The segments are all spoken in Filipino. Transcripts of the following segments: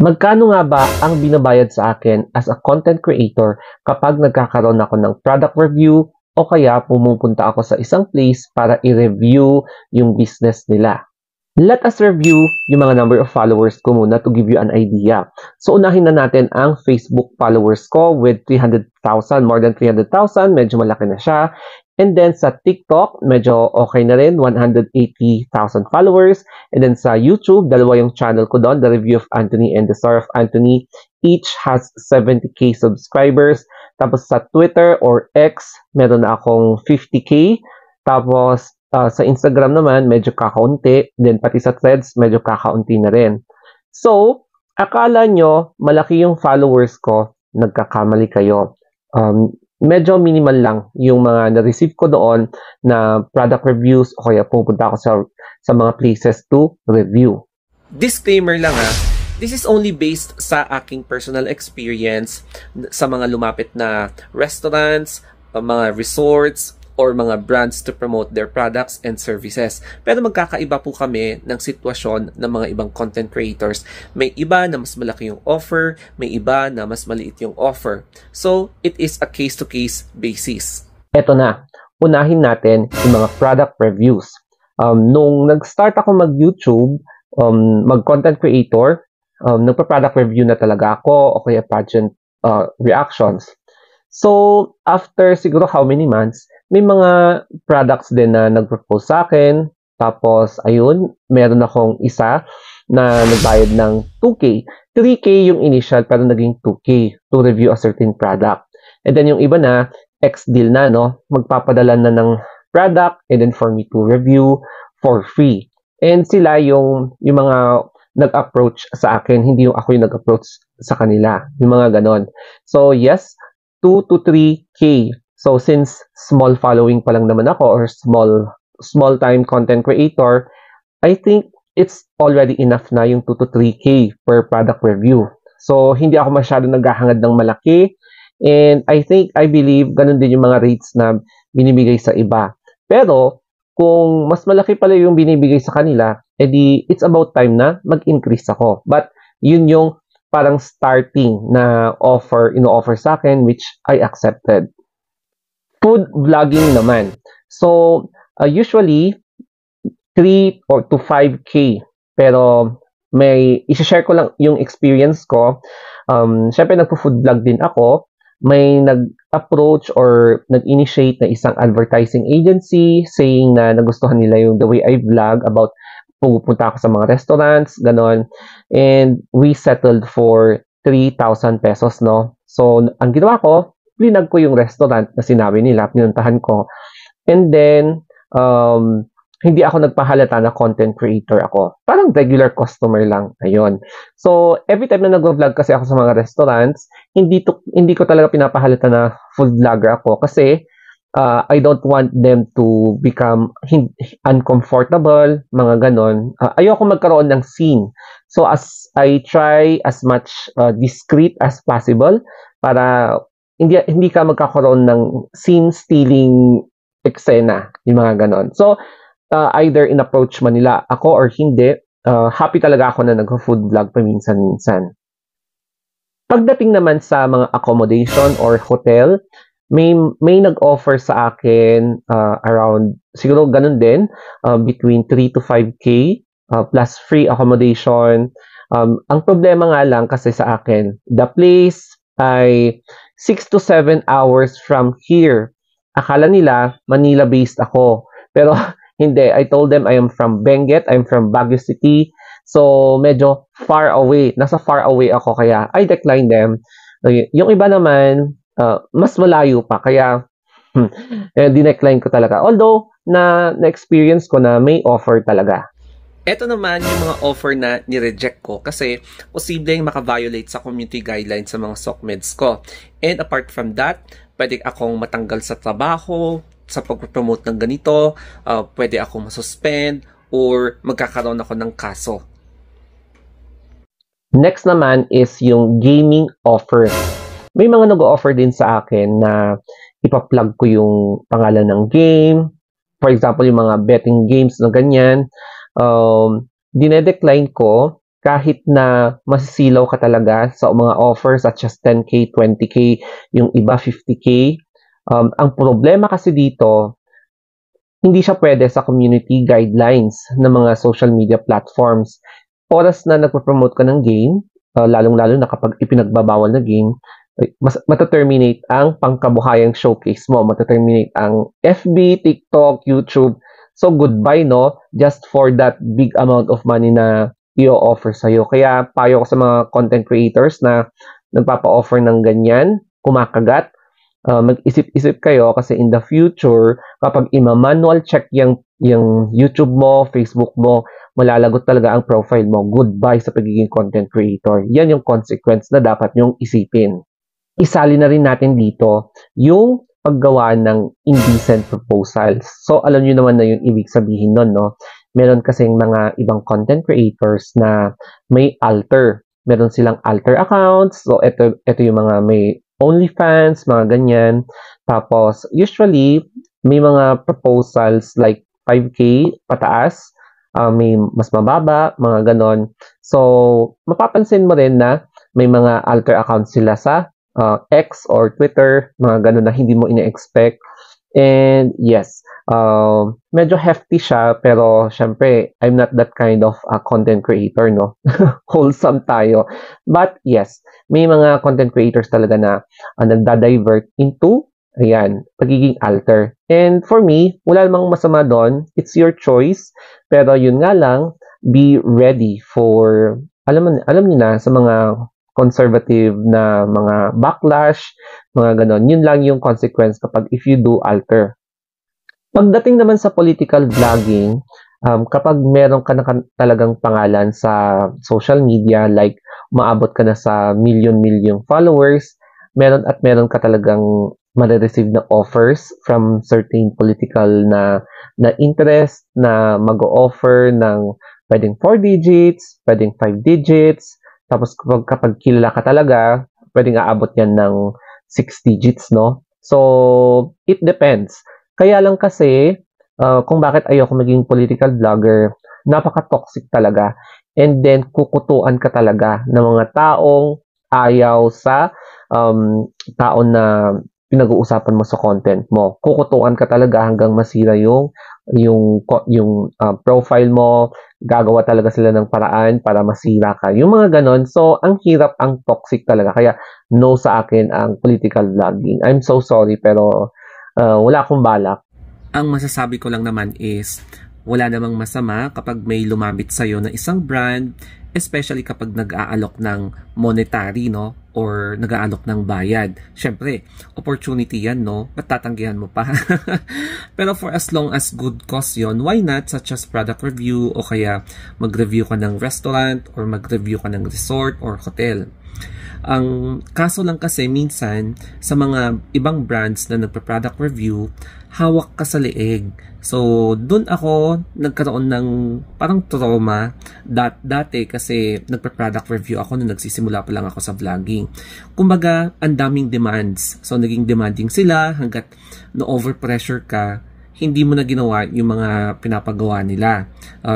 Magkano nga ba ang binabayad sa akin as a content creator kapag nagkakaroon ako ng product review o kaya pumupunta ako sa isang place para i-review yung business nila? Let us review yung mga number of followers ko muna to give you an idea. So, unahin na natin ang Facebook followers ko with 300,000, more than 300,000. Medyo malaki na siya. And then sa TikTok, medyo okay na rin, 180,000 followers. And then sa YouTube, dalawa yung channel ko doon, The Review of Anthony and The Story of Anthony. Each has 70k subscribers. Tapos sa Twitter or X, meron na akong 50k. Tapos sa Instagram naman, medyo kakaunti. Then pati sa Threads, medyo kakaunti na rin. So, akala nyo, malaki yung followers ko, nagkakamali kayo. Medyo minimal lang yung mga na-receive ko doon na product reviews o kaya pupunta ako sa mga places to review. Disclaimer lang this is only based sa aking personal experience sa mga lumapit na restaurants, mga resorts, or mga brands to promote their products and services. Pero magkakaiba po kami ng sitwasyon ng mga ibang content creators. May iba na mas malaki yung offer, may iba na mas maliit yung offer. So, it is a case-to-case basis. Eto na, unahin natin yung mga product reviews. Nung nag-start ako mag-YouTube, mag-content creator, nagpa-product review na talaga ako o kaya pageant reactions. So, after siguro how many months, may mga products din na nag-propose sa akin. Tapos, ayun, meron akong isa na nagbayad ng 2K. 3K yung initial pero naging 2K to review a certain product. And then yung iba na, X-deal na, no? Magpapadala na ng product and then for me to review for free. And sila yung mga nag-approach sa akin, hindi yung ako yung nag-approach sa kanila. Yung mga ganon. So, yes, 2 to 3K. So, since small following pa lang naman ako or small time content creator, I think it's already enough na yung 2 to 3K per product review. So, hindi ako masyado naghahangad ng malaki. And I believe, ganun din yung mga rates na binibigay sa iba. Pero, kung mas malaki pala yung binibigay sa kanila, edi it's about time na mag-increase ako. But, yun yung parang starting na ino-offer sa akin, which I accepted. Food vlogging naman. So, usually, 3 or to 5K. Pero, i-share ko lang yung experience ko. Syempre, nagpo-food vlog din ako. May nag-approach or nag-initiate na isang advertising agency saying na nagustuhan nila yung the way I vlog about pupunta ako sa mga restaurants, ganon. And we settled for 3,000 pesos, no? So, ang ginawa ko, plinag ko yung restaurant na sinabi nila, pinuntahan ko. And then, hindi ako nagpahalata na content creator ako. Parang regular customer lang. Ayun. So, every time na nag-vlog kasi ako sa mga restaurants, hindi ko talaga pinapahalata na food vlogger ako kasi I don't want them to become uncomfortable, mga ganon. Ayoko magkaroon ng scene. So, as I try as much discreet as possible para hindi ka magkakaroon ng scene-stealing eksena, yung mga ganon. So, either in-approach man nila ako or hindi, happy talaga ako na nag-food vlog paminsan-minsan. Pagdating naman sa mga accommodation or hotel, may nag-offer sa akin around, siguro ganun din, between 3 to 5K plus free accommodation. Ang problema nga lang kasi sa akin, the place ay 6 to 7 hours from here. Akala nila Manila-based ako. Pero hindi, I told them I am from Benguet, I'm from Baguio City. So, medyo far away. Nasa far away ako kaya I declined them. Yung iba naman, mas malayo pa. Kaya, dinecline ko talaga. Although, na-experience ko na may offer talaga. Ito naman yung mga offer na nireject ko kasi posibleng maka-violate sa community guidelines sa mga SOCMEDs ko. And apart from that, pwede akong matanggal sa trabaho, sa pag-promote ng ganito, pwede akong masuspend, or magkakaroon ako ng kaso. Next naman is yung gaming offers. May mga nag-offer din sa akin na ipa-plug ko yung pangalan ng game. For example, yung mga betting games na ganyan. Dinedecline ko kahit na masisilaw ka talaga sa mga offers such as 10K, 20K, yung iba 50K. Ang problema kasi dito, hindi siya pwede sa community guidelines ng mga social media platforms. Oras na nagpo-promote ka ng game, lalong-lalo na kapag ipinagbabawal na game, mataterminate ang pangkabuhayang showcase mo. Mataterminate ang FB, TikTok, YouTube. So goodbye, no? Just for that big amount of money na i-offer sa'yo. Kaya payo ko sa mga content creators na nagpapa-offer ng ganyan, kumakagat, mag-isip-isip kayo kasi in the future, kapag ima-manual check yung YouTube mo, Facebook mo, malalagot talaga ang profile mo. Goodbye sa pagiging content creator. Yan yung consequence na dapat nyong isipin. Isali na rin natin dito yung paggawa ng indecent proposals. So, alam nyo naman na yung ibig sabihin nun, no? Meron kasing mga ibang content creators na may alter. Meron silang alter accounts. So, ito yung mga may OnlyFans, mga ganyan. Tapos, usually, may mga proposals like 5K pataas, may mas mababa, mga ganon. So, mapapansin mo rin na may mga alter accounts sila sa X or Twitter, mga ganon na hindi mo ine-expect. And yes, medyo hefty siya, pero syempre, I'm not that kind of content creator, no? Wholesome tayo. But yes, may mga content creators talaga na nagda-divert into, ayan, pagiging alter. And for me, wala namang masama doon. It's your choice. Pero yun nga lang, be ready for, alam niyo na, sa mga conservative na mga backlash, mga ganon. Yun lang yung consequence kapag if you do alter. Pagdating naman sa political vlogging, kapag meron ka na talagang pangalan sa social media, like maabot ka na sa million followers, meron ka talagang ma-receive na offers from certain political na interest na mag-o-offer ng pwedeng 4 digits, pwedeng 5 digits, tapos kapag kilala ka talaga, pwedeng aabot yan ng 6 digits, no? So, it depends. Kaya lang kasi, kung bakit ayoko maging political vlogger, napaka-toxic talaga. And then, kukutuan ka talaga ng mga taong ayaw sa taon na pinag-uusapan mo sa content mo. Kukutuan ka talaga hanggang masira yung profile mo, gagawa talaga sila ng paraan para masira ka. Yung mga ganon. So, ang hirap, ang toxic talaga. Kaya, no sa akin ang political vlogging. I'm so sorry, pero wala akong balak. Ang masasabi ko lang naman is, wala namang masama kapag may lumapit sa'yo na isang brand, especially kapag nag-aalok ng monetary, no? Or nag-aalok ng bayad. Syempre, opportunity yan, no? Ba't tatanggihan mo pa? Pero for as long as good cause yon, why not? Such as product review, o kaya mag-review ka ng restaurant, or mag-review ka ng resort or hotel. Ang kaso lang kasi minsan sa mga ibang brands na nagpa-product review, hawak ka sa leeg. So, dun ako nagkaroon ng parang trauma dati kasi nagpa-product review ako nung nagsisimula pa lang ako sa vlogging. Kumbaga, ang daming demands. So, naging demanding sila hanggat na-overpressure ka, hindi mo na ginawa yung mga pinapagawa nila.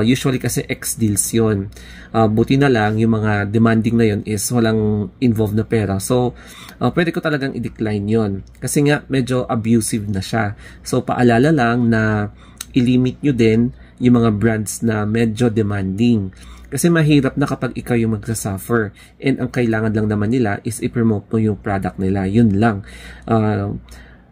Usually kasi ex-deals yun. Buti na lang, yung mga demanding na yun is walang involved na pera. So, pwede ko talagang i-decline yun. Kasi nga, medyo abusive na siya. So, paalala lang na i-limit nyo din yung mga brands na medyo demanding. Kasi mahirap na kapag ikaw yung magsasuffer. And ang kailangan lang naman nila is i-promote mo yung product nila. Yun lang.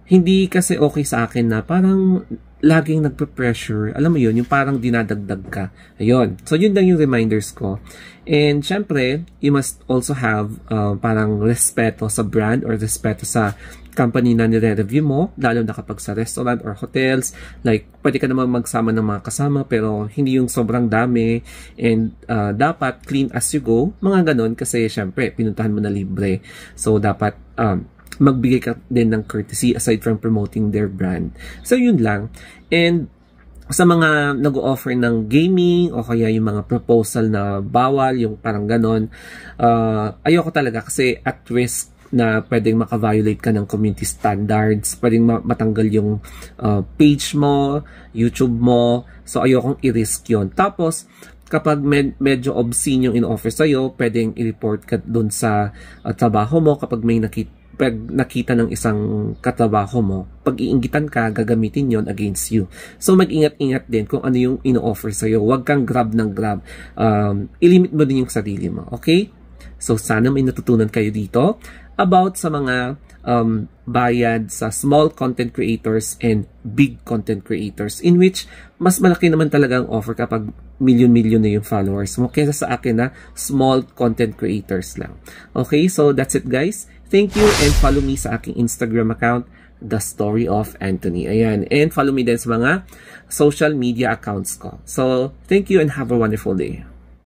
Hindi kasi okay sa akin na parang laging nagpe-pressure. Alam mo yun, yung parang dinadagdag ka. Ayun. So, yun lang yung reminders ko. And, syempre, you must also have parang respeto sa brand or respeto sa company na nire-review mo, lalo na kapag sa restaurant or hotels. Like, pwede ka naman magsama ng mga kasama, pero hindi yung sobrang dami. And, dapat clean as you go. Mga ganon, kasi, syempre, pinuntahan mo na libre. So, dapat, magbigay ka din ng courtesy aside from promoting their brand. So, yun lang. And, sa mga nag-o-offer ng gaming o kaya yung mga proposal na bawal, yung parang ganon, ayoko talaga kasi at risk na pwedeng maka-violate ka ng community standards, pwedeng matanggal yung page mo, YouTube mo. So, ayokong i-risk yun. Tapos, kapag medyo obscene yung in-offer sa'yo, pwedeng i-report ka dun sa trabaho mo kapag may nakita ng isang katrabaho mo. Pag iinggitan ka, gagamitin yon against you. So mag-ingat-ingat din kung ano yung in-offer sa'yo. Huwag kang grab ng grab. Ilimit mo din yung sarili mo. Okay? So sana may natutunan kayo dito about sa mga bayad sa small content creators and big content creators, in which mas malaki naman talaga ang offer kapag million-million na yung followers mo kaysa sa akin na small content creators lang. Okay, so that's it guys. Thank you and follow me sa aking Instagram account, The Story of Anthony. Ayan, and follow me din sa mga social media accounts ko. So thank you and have a wonderful day.